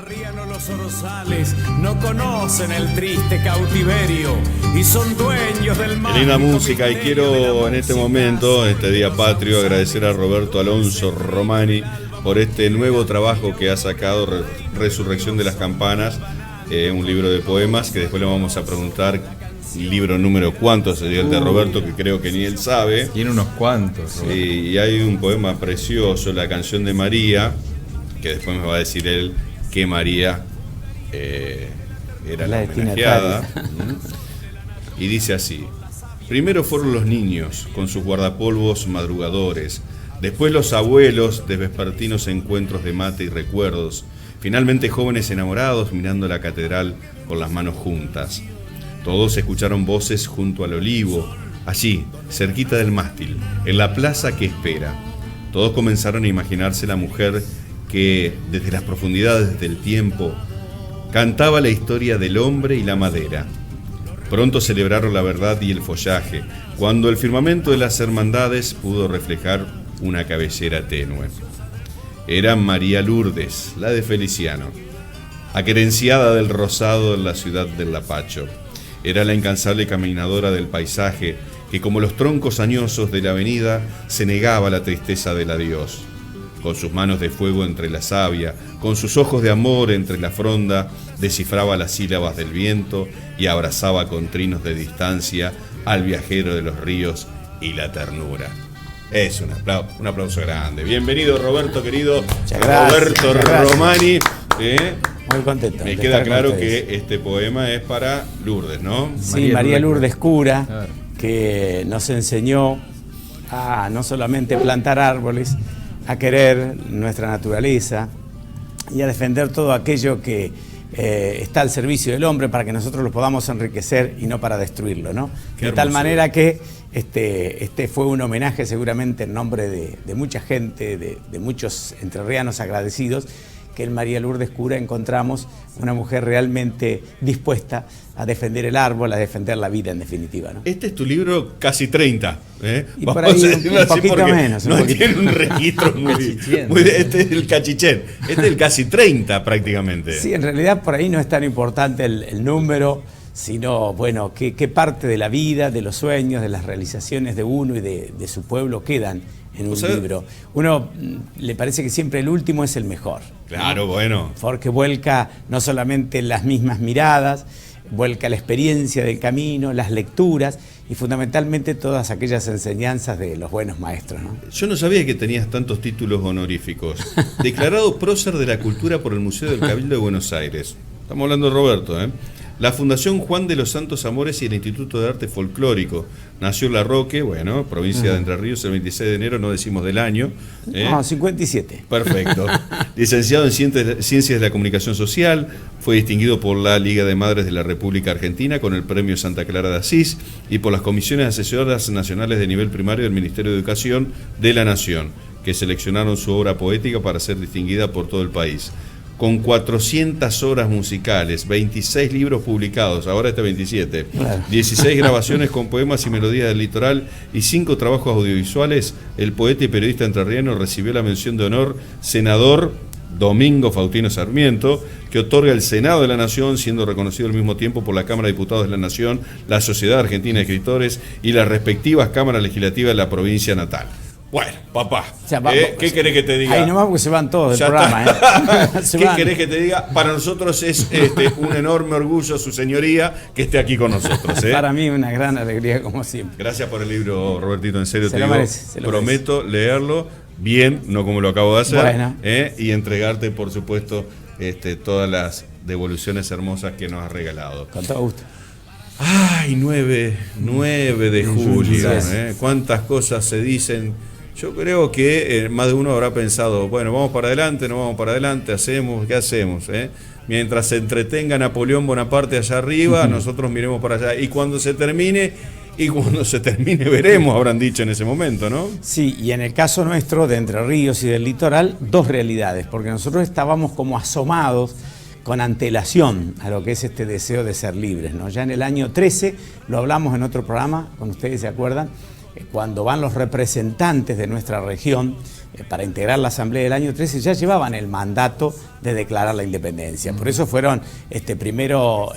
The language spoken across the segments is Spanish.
Entrerrianos los orzales no conocen el triste cautiverio y son dueños del mar. Linda música, y quiero en este momento, este día patrio, agradecer a Roberto Alonso Romani por este nuevo trabajo que ha sacado, Resurrección de las Campanas, un libro de poemas que después le vamos a preguntar el libro número cuánto sería el de Roberto, que creo que ni él sabe. Tiene unos cuantos. Sí, y hay un poema precioso, La canción de María, que después me va a decir él que María era la homenajeada. Y dice así: primero fueron los niños con sus guardapolvos madrugadores, después los abuelos de vespertinos encuentros de mate y recuerdos, finalmente jóvenes enamorados mirando la catedral con las manos juntas. Todos escucharon voces junto al olivo, allí, cerquita del mástil, en la plaza que espera. Todos comenzaron a imaginarse la mujer que, desde las profundidades del tiempo, cantaba la historia del hombre y la madera. Pronto celebraron la verdad y el follaje, cuando el firmamento de las hermandades pudo reflejar una cabellera tenue. Era María Lourdes, la de Feliciano, aquerenciada del rosado en la ciudad del Lapacho. Era la incansable caminadora del paisaje que, como los troncos añosos de la avenida, se negaba a la tristeza del adiós. Con sus manos de fuego entre la savia, con sus ojos de amor entre la fronda, descifraba las sílabas del viento y abrazaba con trinos de distancia al viajero de los ríos y la ternura. Es un aplauso grande. Bienvenido, Roberto, querido. Roberto Romani. Muy contento. Me queda claro que este poema es para Lourdes, ¿no? Sí, María Lourdes Cura, que nos enseñó a no solamente plantar árboles, a querer nuestra naturaleza y a defender todo aquello que está al servicio del hombre para que nosotros lo podamos enriquecer y no para destruirlo, ¿no? De tal manera que este fue un homenaje seguramente en nombre de mucha gente, de muchos entrerrianos agradecidos, que en María Lourdes Cura encontramos una mujer realmente dispuesta a defender el árbol, a defender la vida en definitiva, ¿no? Este es tu libro casi 30. Y por ahí un poquito menos. No tiene un registro muy este es el cachichén. Este es el casi 30 prácticamente. Sí, en realidad por ahí no es tan importante el número, sino, bueno, qué parte de la vida, de los sueños, de las realizaciones de uno y de su pueblo quedan en un libro. Uno le parece que siempre el último es el mejor. Claro, ¿no? Bueno. Porque vuelca no solamente las mismas miradas, vuelca la experiencia del camino, las lecturas y fundamentalmente todas aquellas enseñanzas de los buenos maestros, ¿no? Yo no sabía que tenías tantos títulos honoríficos. Declarado prócer de la cultura por el Museo del Cabildo de Buenos Aires. Estamos hablando de Roberto, ¿eh? La Fundación Juan de los Santos Amores y el Instituto de Arte Folclórico. Nació en La Roque, bueno, provincia de Entre Ríos, el 26 de enero, no decimos del año. No, 57. Perfecto. Licenciado en Ciencias de la Comunicación Social, fue distinguido por la Liga de Madres de la República Argentina con el Premio Santa Clara de Asís y por las Comisiones Asesoras Nacionales de Nivel Primario del Ministerio de Educación de la Nación, que seleccionaron su obra poética para ser distinguida por todo el país. Con 400 horas musicales, 26 libros publicados, ahora este 27, 16 grabaciones con poemas y melodías del litoral y 5 trabajos audiovisuales, el poeta y periodista entrerriano recibió la mención de honor senador Domingo Faustino Sarmiento, que otorga el Senado de la Nación, siendo reconocido al mismo tiempo por la Cámara de Diputados de la Nación, la Sociedad Argentina de Escritores y las respectivas cámaras legislativas de la provincia natal. Bueno, papá, o sea, ¿qué querés que te diga? Ahí nomás porque se van todos del programa, ¿Qué querés que te diga? Para nosotros es un enorme orgullo, su señoría, que esté aquí con nosotros. Para mí una gran alegría, como siempre. Gracias por el libro, Robertito, en serio se te lo digo. Merece, prometo leerlo bien, no como lo acabo de hacer, bueno. Y entregarte, por supuesto, todas las devoluciones hermosas que nos has regalado. Con todo gusto. Ay, 9 de julio, cuántas cosas se dicen. Yo creo que más de uno habrá pensado, bueno, vamos para adelante, no vamos para adelante, ¿qué hacemos? Mientras se entretenga Napoleón Bonaparte allá arriba, nosotros miremos para allá. Y cuando se termine veremos, habrán dicho en ese momento, ¿no? Sí, y en el caso nuestro de Entre Ríos y del litoral, dos realidades, porque nosotros estábamos como asomados con antelación a lo que es este deseo de ser libres, ¿no? Ya en el año 13, lo hablamos en otro programa, con ustedes se acuerdan, cuando van los representantes de nuestra región para integrar la Asamblea del año 13, ya llevaban el mandato de declarar la independencia. Por eso fueron primero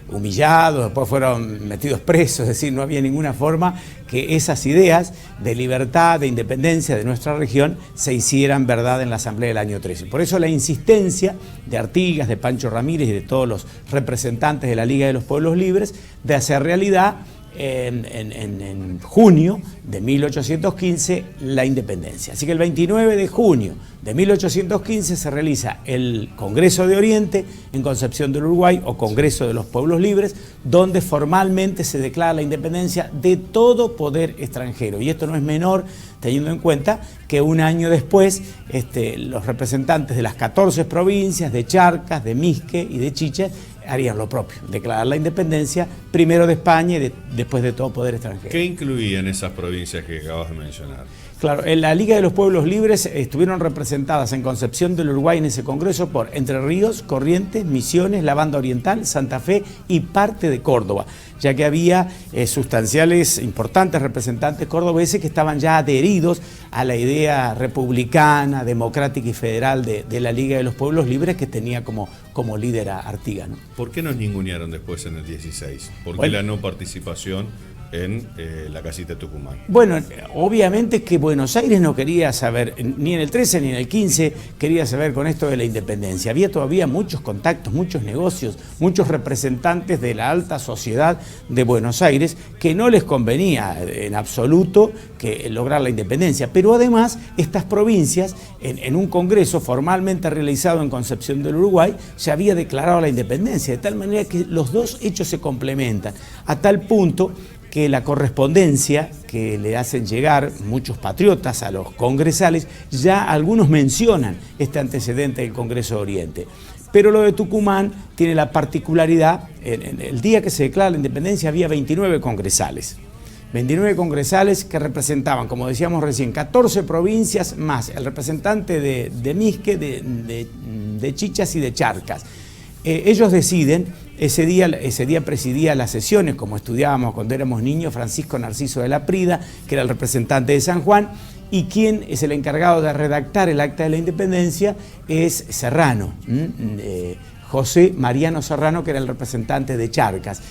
humillados, después fueron metidos presos, es decir, no había ninguna forma que esas ideas de libertad, de independencia de nuestra región se hicieran verdad en la Asamblea del año 13. Por eso la insistencia de Artigas, de Pancho Ramírez y de todos los representantes de la Liga de los Pueblos Libres de hacer realidad en junio de 1815 la independencia. Así que el 29 de junio de 1815 se realiza el Congreso de Oriente en Concepción del Uruguay, o Congreso de los Pueblos Libres, donde formalmente se declara la independencia de todo poder extranjero. Y esto no es menor, teniendo en cuenta que un año después los representantes de las 14 provincias, de Charcas, de Misque y de Chiche, harían lo propio, declarar la independencia primero de España y después de todo poder extranjero. ¿Qué incluían esas provincias que acabas de mencionar? Claro, en la Liga de los Pueblos Libres estuvieron representadas en Concepción del Uruguay en ese congreso por Entre Ríos, Corrientes, Misiones, la Banda Oriental, Santa Fe y parte de Córdoba, ya que había sustanciales, importantes representantes cordobeses que estaban ya adheridos a la idea republicana, democrática y federal de la Liga de los Pueblos Libres, que tenía como líder a Artigas, ¿no? ¿Por qué nos ningunearon después en el 16? ¿Por qué la no participación en la casita de Tucumán? Bueno, obviamente que Buenos Aires no quería saber, ni en el 13 ni en el 15 quería saber con esto de la independencia. Había todavía muchos contactos, muchos negocios, muchos representantes de la alta sociedad de Buenos Aires que no les convenía en absoluto que lograr la independencia. Pero además, estas provincias, en un congreso formalmente realizado en Concepción del Uruguay, se había declarado la independencia, de tal manera que los dos hechos se complementan, a tal punto que la correspondencia que le hacen llegar muchos patriotas a los congresales, ya algunos mencionan este antecedente del Congreso de Oriente. Pero lo de Tucumán tiene la particularidad, en el día que se declara la independencia había 29 congresales. 29 congresales que representaban, como decíamos recién, 14 provincias más el representante de Misque, de Chichas y de Charcas. Ellos deciden, ese día presidía las sesiones, como estudiábamos cuando éramos niños, Francisco Narciso de la Prida, que era el representante de San Juan, y quien es el encargado de redactar el Acta de la Independencia es Serrano, José Mariano Serrano, que era el representante de Charcas.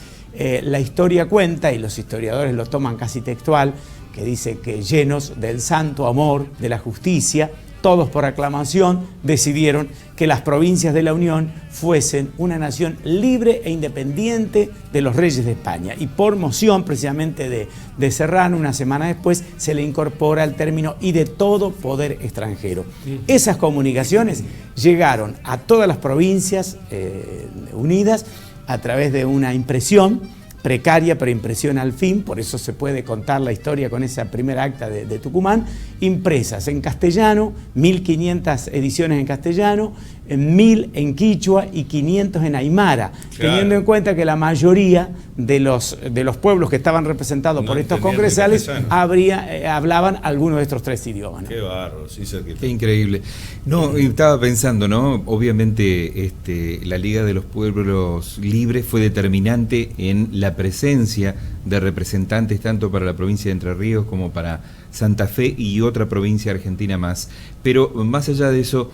La historia cuenta, y los historiadores lo toman casi textual, que dice que llenos del santo amor, de la justicia, todos por aclamación decidieron que las provincias de la Unión fuesen una nación libre e independiente de los reyes de España. Y por moción precisamente de Serrano, una semana después, se le incorpora el término "y de todo poder extranjero". Esas comunicaciones llegaron a todas las provincias unidas a través de una impresión precaria, pero impresión al fin, por eso se puede contar la historia con esa primera acta de Tucumán, impresas en castellano, 1500 ediciones en castellano, 1000 en quichua y 500 en aymara, claro, teniendo en cuenta que la mayoría de los pueblos que estaban representados por estos congresales hablaban alguno de estos tres idiomas, ¿no? Qué barro, sí, qué increíble. No, estaba pensando, ¿no? Obviamente la Liga de los Pueblos Libres fue determinante en la presencia de representantes tanto para la provincia de Entre Ríos como para Santa Fe y otra provincia argentina más. Pero más allá de eso,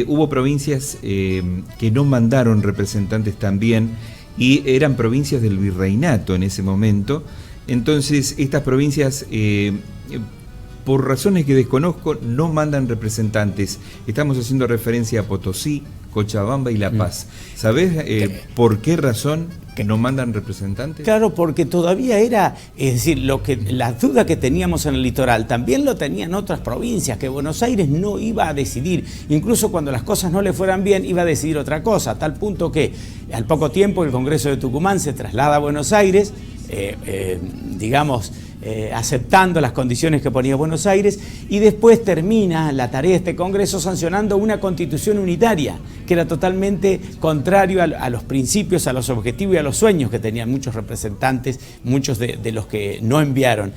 hubo provincias que no mandaron representantes también, y eran provincias del virreinato en ese momento. Entonces estas provincias, por razones que desconozco, no mandan representantes. Estamos haciendo referencia a Potosí, Cochabamba y La Paz. ¿Sabés por qué razón no mandan representantes? Claro, porque todavía era, es decir, la duda que teníamos en el litoral también lo tenían otras provincias, que Buenos Aires no iba a decidir, incluso cuando las cosas no le fueran bien, iba a decidir otra cosa, a tal punto que al poco tiempo el Congreso de Tucumán se traslada a Buenos Aires, aceptando las condiciones que ponía Buenos Aires, y después termina la tarea de este Congreso sancionando una constitución unitaria, que era totalmente contrario a los principios, a los objetivos y a los sueños que tenían muchos representantes, muchos de los que no enviaron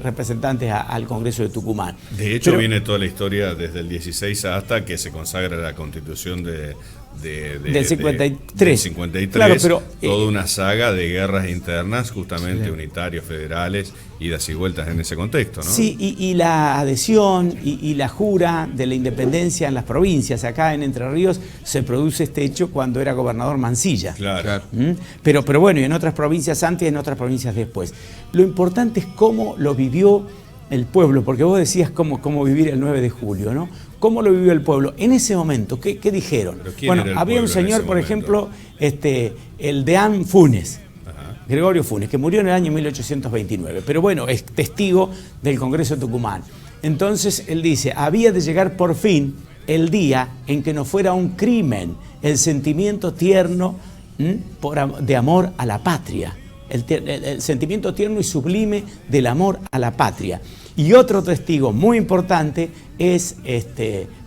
representantes al Congreso de Tucumán. De hecho, viene toda la historia desde el 16 hasta que se consagra la constitución del 53. Del 53, claro, pero, toda una saga de guerras internas, justamente unitarios, federales, idas y vueltas en ese contexto, ¿no? Sí, y la adhesión y la jura de la independencia en las provincias. Acá en Entre Ríos se produce este hecho cuando era gobernador Mansilla. Claro. Pero bueno, y en otras provincias antes y en otras provincias después. Lo importante es cómo lo vivió el pueblo, porque vos decías cómo vivir el 9 de julio, ¿no? ¿Cómo lo vivió el pueblo? En ese momento, ¿qué dijeron? Bueno, había un señor, por ejemplo, el deán Funes, Gregorio Funes, que murió en el año 1829, pero bueno, es testigo del Congreso de Tucumán. Entonces él dice, había de llegar por fin el día en que no fuera un crimen el sentimiento tierno de amor a la patria, el sentimiento tierno y sublime del amor a la patria. Y otro testigo muy importante es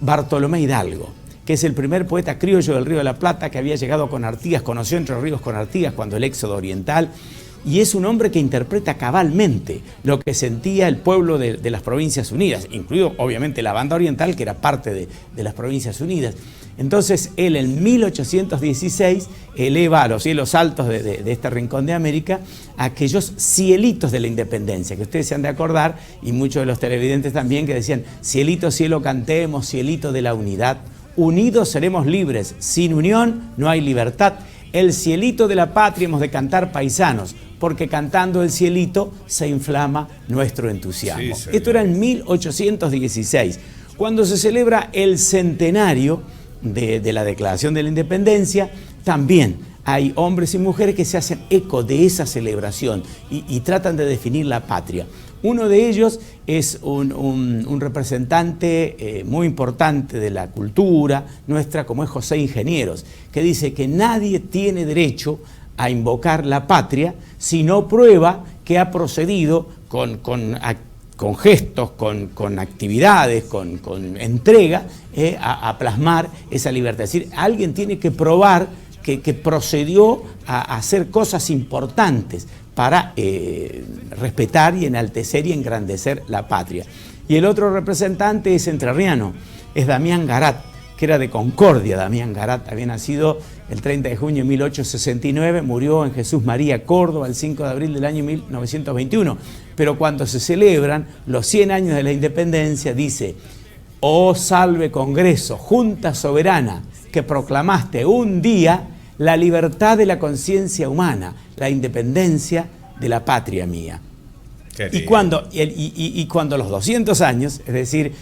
Bartolomé Hidalgo, que es el primer poeta criollo del Río de la Plata, que había llegado con Artigas, conoció Entre Ríos con Artigas cuando el éxodo oriental, y es un hombre que interpreta cabalmente lo que sentía el pueblo de las Provincias Unidas, incluido obviamente la banda oriental, que era parte de las Provincias Unidas. Entonces él en 1816 eleva a los cielos altos de este rincón de América aquellos cielitos de la independencia, que ustedes se han de acordar, y muchos de los televidentes también, que decían: cielito, cielo cantemos, cielito de la unidad, unidos seremos libres, sin unión no hay libertad. El cielito de la patria hemos de cantar paisanos, porque cantando el cielito se inflama nuestro entusiasmo. Sí, esto era en 1816, cuando se celebra el centenario de la Declaración de la Independencia. También hay hombres y mujeres que se hacen eco de esa celebración y tratan de definir la patria. Uno de ellos es un representante muy importante de la cultura nuestra, como es José Ingenieros, que dice que nadie tiene derecho a invocar la patria si no prueba que ha procedido con gestos, con actividades, con entrega, a plasmar esa libertad. Es decir, alguien tiene que probar que procedió a hacer cosas importantes para respetar y enaltecer y engrandecer la patria. Y el otro representante es entrerriano, es Damián Garat, que era de Concordia. Damián Garat había nacido el 30 de junio de 1869, murió en Jesús María, Córdoba, el 5 de abril del año 1921. Pero cuando se celebran los 100 años de la independencia, dice: oh salve Congreso, Junta Soberana, que proclamaste un día la libertad de la conciencia humana, la independencia de la patria mía. Y cuando los 200 años, es decir,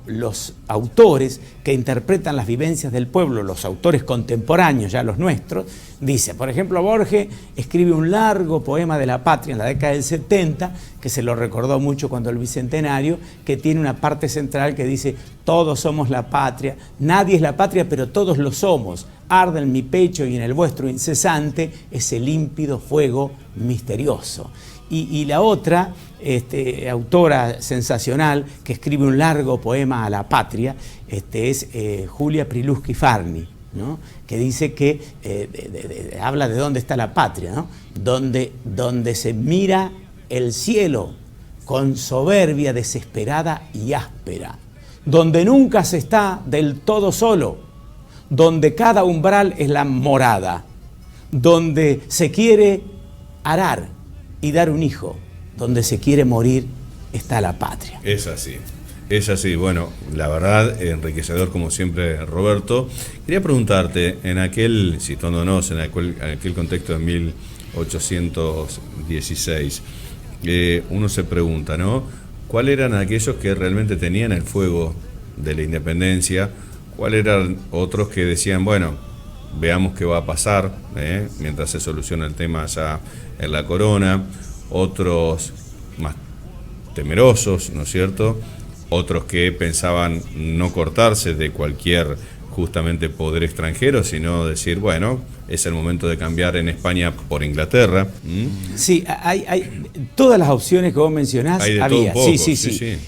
los autores que interpretan las vivencias del pueblo, los autores contemporáneos, ya los nuestros, dice, por ejemplo, Borges escribe un largo poema de la patria en la década del 70, que se lo recordó mucho cuando el Bicentenario, que tiene una parte central que dice: todos somos la patria, nadie es la patria, pero todos lo somos, arde en mi pecho y en el vuestro incesante ese límpido fuego misterioso. Y la otra autora sensacional que escribe un largo poema a la patria es Julia Prilusky Farni, ¿no? Que dice que habla de dónde está la patria, ¿no? Donde se mira el cielo con soberbia desesperada y áspera, donde nunca se está del todo solo, donde cada umbral es la morada, donde se quiere arar y dar un hijo, donde se quiere morir está la patria. Es así. Bueno, la verdad, enriquecedor como siempre, Roberto. Quería preguntarte, situándonos en aquel contexto de 1816, uno se pregunta, ¿no? ¿Cuáles eran aquellos que realmente tenían el fuego de la independencia? ¿Cuáles eran otros que decían, bueno, veamos qué va a pasar mientras se soluciona el tema allá en la corona? Otros más temerosos, ¿no es cierto? Otros que pensaban no cortarse de cualquier justamente poder extranjero, sino decir, bueno, es el momento de cambiar en España por Inglaterra. Sí, hay todas las opciones que vos mencionás, hay de había. Todo un poco, sí.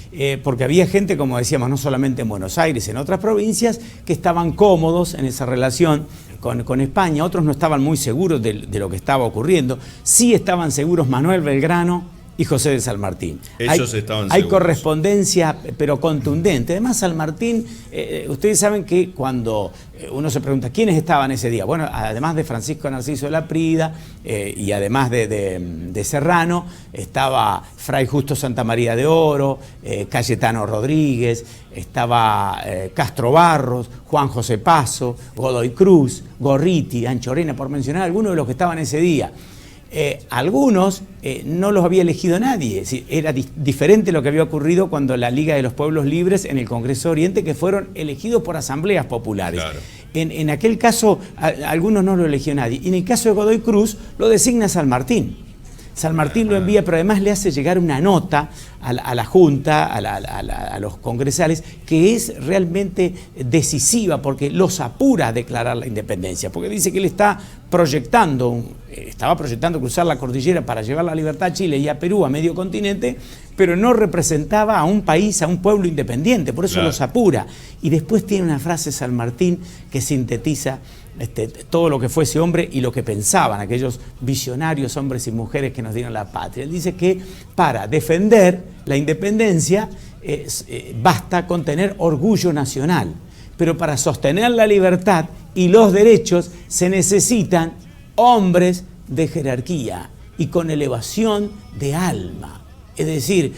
Porque había gente, como decíamos, no solamente en Buenos Aires, en otras provincias, que estaban cómodos en esa relación con España. Otros no estaban muy seguros de lo que estaba ocurriendo. Sí estaban seguros Manuel Belgrano y José de San Martín. Ellos estaban hay seguros. correspondencia, pero contundente. Además, San Martín, ustedes saben que cuando uno se pregunta quiénes estaban ese día, bueno, además de Francisco Narciso de Laprida y además de Serrano, estaba Fray Justo Santamaría de Oro, Cayetano Rodríguez, estaba Castro Barros, Juan José Paso, Godoy Cruz, Gorriti, Anchorena, por mencionar algunos de los que estaban ese día. Algunos no los había elegido nadie, es decir, era diferente lo que había ocurrido cuando la Liga de los Pueblos Libres en el Congreso Oriente, que fueron elegidos por asambleas populares. Claro. En aquel caso, algunos no lo eligió nadie. Y en el caso de Godoy Cruz, lo designa San Martín. San Martín lo envía, pero además le hace llegar una nota a la Junta, a los congresales, que es realmente decisiva porque los apura a declarar la independencia, porque dice que él estaba proyectando cruzar la cordillera para llevar la libertad a Chile y a Perú, a medio continente, pero no representaba a un país, a un pueblo independiente, por eso los apura. Y después tiene una frase San Martín que sintetiza todo lo que fue ese hombre y lo que pensaban aquellos visionarios hombres y mujeres que nos dieron la patria. Él dice que para defender la independencia basta con tener orgullo nacional, pero para sostener la libertad y los derechos se necesitan hombres de jerarquía y con elevación de alma. Es decir,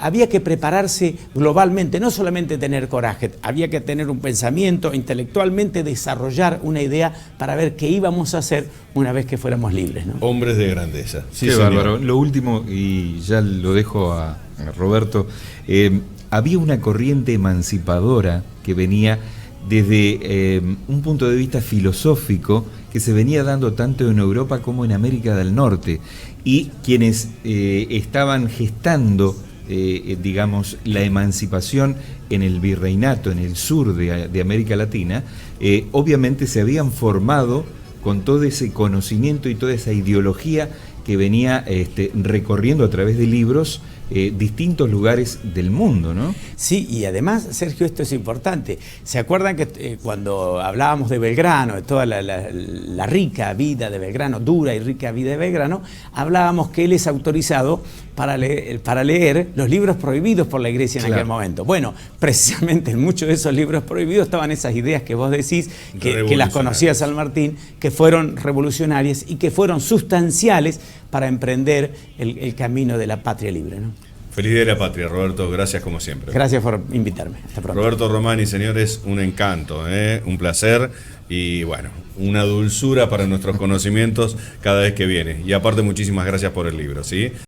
había que prepararse globalmente, no solamente tener coraje, había que tener un pensamiento, intelectualmente desarrollar una idea para ver qué íbamos a hacer una vez que fuéramos libres, ¿no? Hombres de grandeza. Sí, Qué señor. bárbaro. Lo último, y ya lo dejo a Roberto, había una corriente emancipadora que venía desde un punto de vista filosófico que se venía dando tanto en Europa como en América del Norte, y quienes estaban gestando digamos, la emancipación en el virreinato, en el sur de América Latina, obviamente se habían formado con todo ese conocimiento y toda esa ideología que venía recorriendo a través de libros distintos lugares del mundo, ¿no? Sí, y además, Sergio, esto es importante. ¿Se acuerdan que cuando hablábamos de Belgrano, de toda la rica vida de Belgrano, dura y rica vida de Belgrano, hablábamos que él es autorizado para leer los libros prohibidos por la Iglesia en aquel momento? Bueno, precisamente en muchos de esos libros prohibidos estaban esas ideas que vos decís, que las conocía San Martín, que fueron revolucionarias y que fueron sustanciales para emprender el camino de la patria libre, ¿no? Feliz Día de la Patria, Roberto. Gracias como siempre. Gracias por invitarme. Hasta pronto. Roberto Romani, señores, un encanto, un placer y bueno, una dulzura para nuestros conocimientos cada vez que viene. Y aparte, muchísimas gracias por el libro, ¿sí?